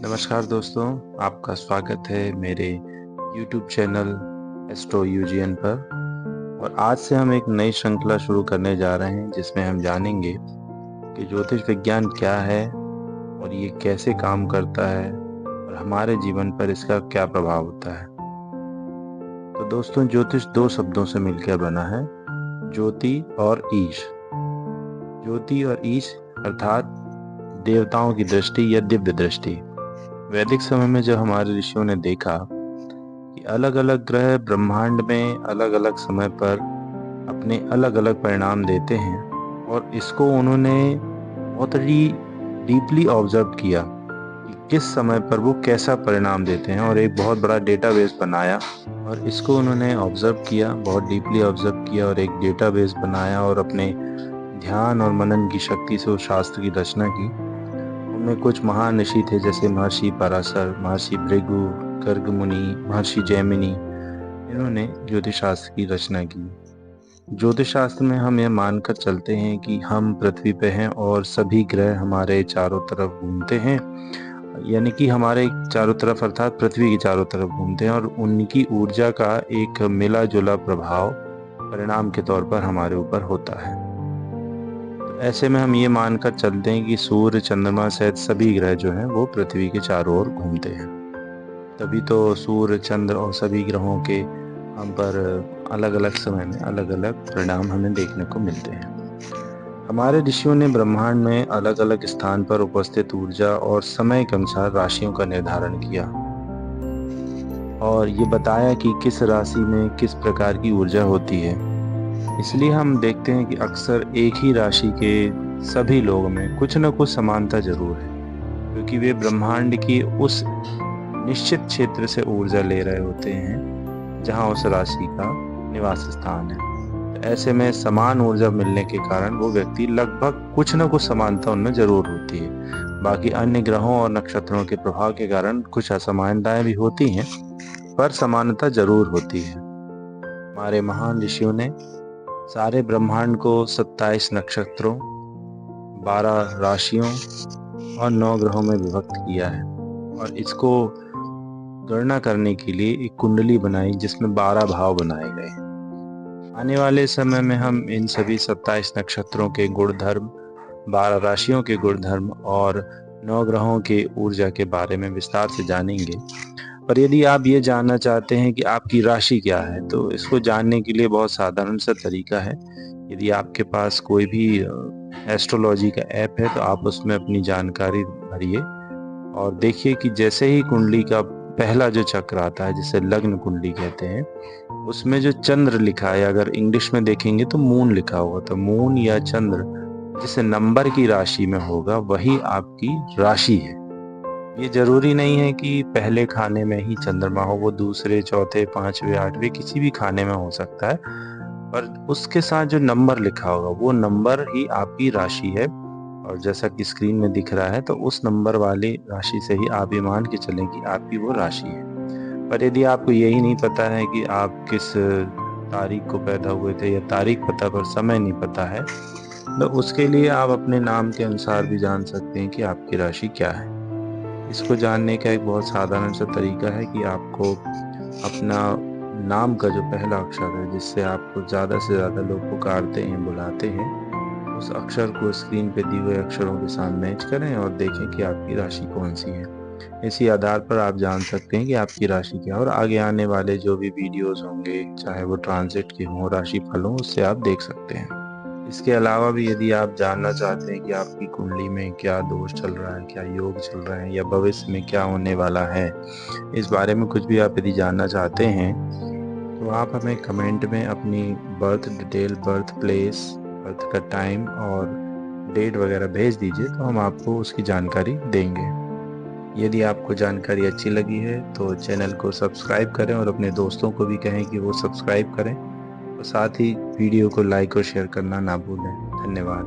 नमस्कार दोस्तों, आपका स्वागत है मेरे YouTube चैनल एस्ट्रो यूजीएन पर। और आज से हम एक नई श्रृंखला शुरू करने जा रहे हैं जिसमें हम जानेंगे कि ज्योतिष विज्ञान क्या है और ये कैसे काम करता है और हमारे जीवन पर इसका क्या प्रभाव होता है। तो दोस्तों, ज्योतिष दो शब्दों से मिलकर बना है, ज्योति और ईश। ज्योति और ईश अर्थात देवताओं की दृष्टि या दिव्य दृष्टि। वैदिक समय में जब हमारे ऋषियों ने देखा कि अलग अलग ग्रह ब्रह्मांड में अलग अलग समय पर अपने अलग अलग परिणाम देते हैं, और इसको उन्होंने बहुत ही डीपली ऑब्जर्व किया कि किस समय पर वो कैसा परिणाम देते हैं, और एक बहुत बड़ा डेटाबेस बनाया। और इसको उन्होंने ऑब्जर्व किया, बहुत डीपली ऑब्जर्व किया और एक डेटाबेस बनाया, और अपने ध्यान और मनन की शक्ति से उस शास्त्र की रचना की। उनमें कुछ महान ऋषि थे जैसे महर्षि पराशर, महर्षि भृगु, गर्ग मुनि, महर्षि जैमिनी। इन्होंने ज्योतिष शास्त्र की रचना की। ज्योतिष शास्त्र में हम यह मानकर चलते हैं कि हम पृथ्वी पे हैं और सभी ग्रह हमारे चारों तरफ घूमते हैं, यानी कि हमारे चारों तरफ अर्थात पृथ्वी की चारों तरफ घूमते हैं, और उनकी ऊर्जा का एक मिला जुला प्रभाव परिणाम के तौर पर हमारे ऊपर होता है। ऐसे में हम ये मानकर चलते हैं कि सूर्य, चंद्रमा सहित सभी ग्रह जो हैं वो पृथ्वी के चारों ओर घूमते हैं। तभी तो सूर्य, चंद्र और सभी ग्रहों के हम पर अलग अलग समय में अलग अलग परिणाम हमें देखने को मिलते हैं। हमारे ऋषियों ने ब्रह्मांड में अलग अलग स्थान पर उपस्थित ऊर्जा और समय के अनुसार राशियों का निर्धारण किया, और ये बताया कि किस राशि में किस प्रकार की ऊर्जा होती है। इसलिए हम देखते हैं कि अक्सर एक ही राशि के सभी लोगों में कुछ न कुछ समानता जरूर है, क्योंकि वे ब्रह्मांड की उस निश्चित क्षेत्र से ऊर्जा ले रहे होते हैं जहां उस राशि का निवास स्थान है। तो ऐसे में समान ऊर्जा मिलने के कारण वो व्यक्ति लगभग कुछ न कुछ समानता उनमें जरूर होती है। बाकी अन्य ग्रहों और नक्षत्रों के प्रभाव के कारण कुछ असमानताएं भी होती हैं, पर समानता जरूर होती है। हमारे महान ऋषियों ने सारे ब्रह्मांड को 27 नक्षत्रों, 12 राशियों और 9 ग्रहों में विभक्त किया है, और इसको गणना करने के लिए एक कुंडली बनाई जिसमें 12 भाव बनाए गए। आने वाले समय में हम इन सभी 27 नक्षत्रों के गुणधर्म, 12 राशियों के गुणधर्म और 9 ग्रहों के ऊर्जा के बारे में विस्तार से जानेंगे। पर यदि आप ये जानना चाहते हैं कि आपकी राशि क्या है, तो इसको जानने के लिए बहुत साधारण सा तरीका है। यदि आपके पास कोई भी एस्ट्रोलॉजी का ऐप है तो आप उसमें अपनी जानकारी भरिए और देखिए कि जैसे ही कुंडली का पहला जो चक्र आता है, जिसे लग्न कुंडली कहते हैं, उसमें जो चंद्र लिखा है, अगर इंग्लिश में देखेंगे तो मून लिखा होगा, तो मून या चंद्र जिस नंबर की राशि में होगा वही आपकी राशि है। ये जरूरी नहीं है कि पहले खाने में ही चंद्रमा हो, वो दूसरे, चौथे, पांचवे, आठवें किसी भी खाने में हो सकता है, पर उसके साथ जो नंबर लिखा होगा वो नंबर ही आपकी राशि है। और जैसा कि स्क्रीन में दिख रहा है, तो उस नंबर वाली राशि से ही आप ये मान के चलें कि आपकी वो राशि है। पर यदि आपको यही नहीं पता है कि आप किस तारीख को पैदा हुए थे, या तारीख पता पर समय नहीं पता है, तो उसके लिए आप अपने नाम के अनुसार भी जान सकते हैं कि आपकी राशि क्या है। इसको जानने का एक बहुत साधारण सा तरीका है कि आपको अपना नाम का जो पहला अक्षर है, जिससे आपको ज़्यादा से ज़्यादा लोग पुकारते हैं, बुलाते हैं, उस अक्षर को स्क्रीन पे दिए हुए अक्षरों के साथ मैच करें और देखें कि आपकी राशि कौन सी है। इसी आधार पर आप जान सकते हैं कि आपकी राशि क्या है, और आगे आने वाले जो भी वीडियोस होंगे, चाहे वो ट्रांजिट के हों, राशि फल हों, उससे आप देख सकते हैं। इसके अलावा भी यदि आप जानना चाहते हैं कि आपकी कुंडली में क्या दोष चल रहा है, क्या योग चल रहा है, या भविष्य में क्या होने वाला है, इस बारे में कुछ भी आप यदि जानना चाहते हैं, तो आप हमें कमेंट में अपनी birth detail, birth place, birth का टाइम और डेट वगैरह भेज दीजिए, तो हम आपको उसकी जानकारी देंगे। यदि आपको जानकारी अच्छी लगी है तो चैनल को सब्सक्राइब करें, और अपने दोस्तों को भी कहें कि वो सब्सक्राइब करें, और साथ ही वीडियो को लाइक और शेयर करना ना भूलें। धन्यवाद।